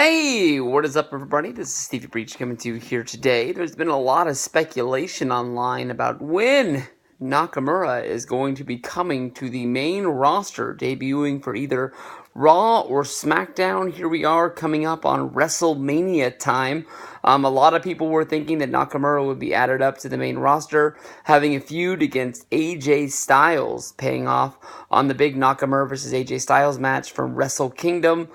Hey, what is up, everybody? This is Stevie Breach coming to you here today. There's been a lot of speculation online about when Nakamura is going to be coming to the main roster, debuting for either Raw or SmackDown. Here we are coming up on WrestleMania time. A lot of people were thinking that Nakamura would be added up to the main roster, having a feud against AJ Styles, paying off on the big Nakamura versus AJ Styles match from Wrestle Kingdom.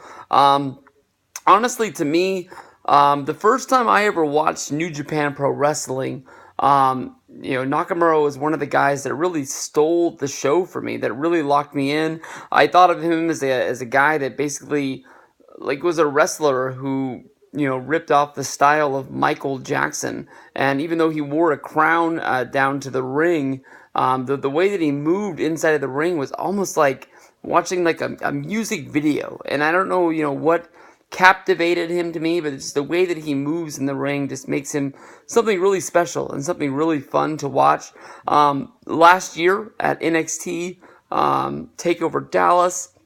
Honestly, to me, the first time I ever watched New Japan Pro Wrestling, Nakamura was one of the guys that really stole the show for me, that really locked me in. I thought of him as a guy that basically, was a wrestler who, ripped off the style of Michael Jackson. And even though he wore a crown down to the ring, the way that he moved inside of the ring was almost like watching like a music video. And I don't know, what captivated him to me, but it's the way that he moves in the ring just makes him something really special and something really fun to watch. Last year at NXT TakeOver Dallas,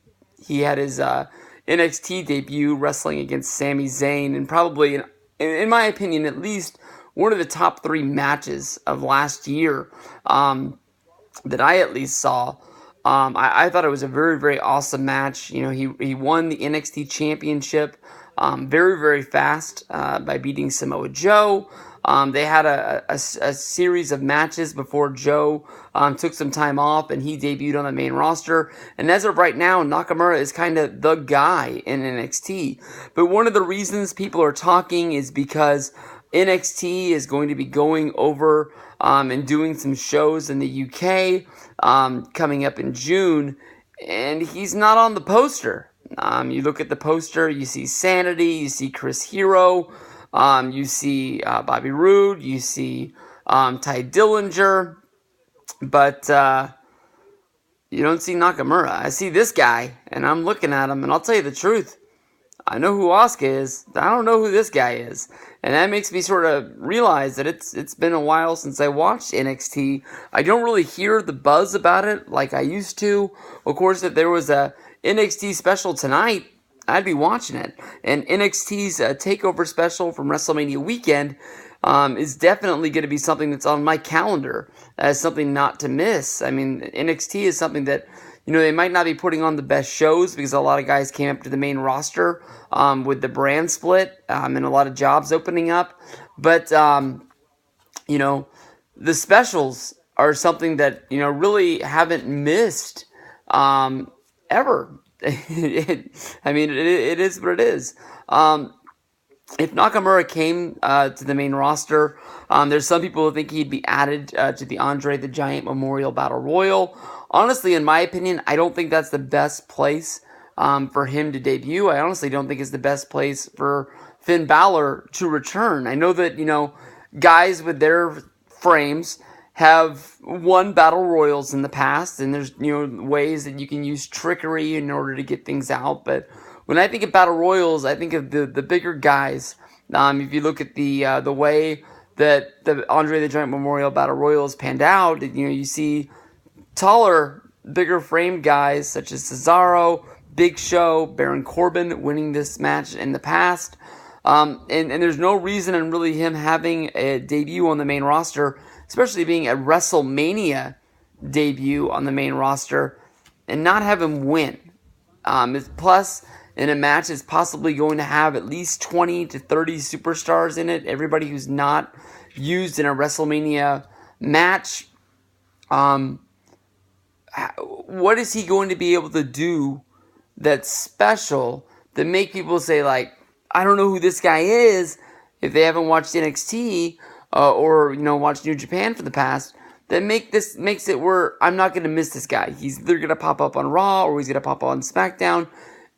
he had his NXT debut wrestling against Sami Zayn, and probably, in my opinion, at least one of the top 3 matches of last year that I at least saw. I thought it was a very, very awesome match. He won the NXT Championship very, very fast by beating Samoa Joe. They had a series of matches before Joe took some time off and he debuted on the main roster. And as of right now, Nakamura is kind of the guy in NXT. But one of the reasons people are talking is because NXT is going to be going over and doing some shows in the UK coming up in June, and he's not on the poster. You look at the poster, you see Sanity, you see Chris Hero, you see Bobby Roode, you see Ty Dillinger, but you don't see Nakamura. I see this guy, and I'm looking at him, and I'll tell you the truth. I know who Asuka is. I don't know who this guy is. And that makes me sort of realize that it's been a while since I watched NXT. I don't really hear the buzz about it like I used to. Of course, if there was a NXT special tonight, I'd be watching it. And NXT's TakeOver special from WrestleMania weekend is definitely going to be something that's on my calendar as something not to miss. I mean, NXT is something that, they might not be putting on the best shows because a lot of guys came up to the main roster with the brand split and a lot of jobs opening up. But, the specials are something that, really haven't missed ever. It is what it is. If Nakamura came to the main roster, there's some people who think he'd be added to the Andre the Giant Memorial Battle Royal. Honestly, in my opinion, I don't think that's the best place for him to debut. I honestly don't think it's the best place for Finn Balor to return. I know that, guys with their frames have won Battle Royals in the past, and there's, ways that you can use trickery in order to get things out, but when I think of Battle Royals, I think of the bigger guys. If you look at the way that the Andre the Giant Memorial Battle Royals panned out, you see taller, bigger framed guys such as Cesaro, Big Show, Baron Corbin winning this match in the past. And there's no reason in really him having a debut on the main roster, especially being a WrestleMania debut on the main roster, and not have him win. Plus, in a match is possibly going to have at least 20 to 30 superstars in it. Everybody who's not used in a WrestleMania match. What is he going to be able to do that's special that make people say, like, I don't know who this guy is, if they haven't watched NXT or watched New Japan for the past, that makes it where I'm not going to miss this guy. He's either going to pop up on Raw or he's going to pop up on SmackDown.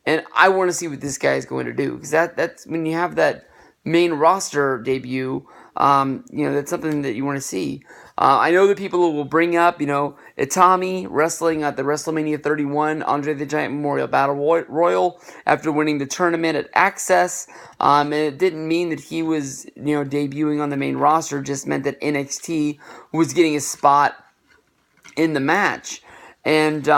And I want to see what this guy is going to do. Because that's when you have that main roster debut, that's something that you want to see. I know that people will bring up, Itami wrestling at the WrestleMania 31 Andre the Giant Memorial Battle Royal after winning the tournament at Access. And it didn't mean that he was, debuting on the main roster. It just meant that NXT was getting a spot in the match. And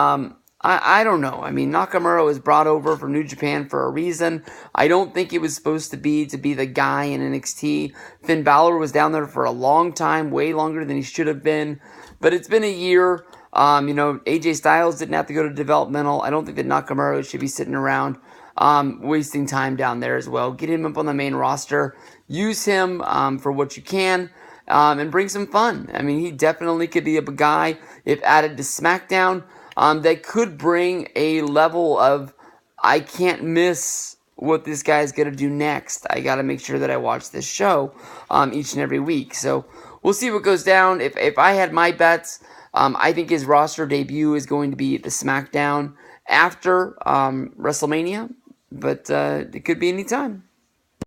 I don't know. I mean, Nakamura was brought over from New Japan for a reason. I don't think it was supposed to be the guy in NXT. Finn Balor was down there for a long time, way longer than he should have been. But it's been a year. AJ Styles didn't have to go to developmental. I don't think that Nakamura should be sitting around wasting time down there as well. Get him up on the main roster. Use him for what you can. And bring some fun. I mean, he definitely could be a guy, if added to SmackDown, that could bring a level of, I can't miss what this guy's going to do next. I got to make sure that I watch this show each and every week. So we'll see what goes down. If I had my bets, I think his roster debut is going to be the SmackDown after WrestleMania, but it could be any time.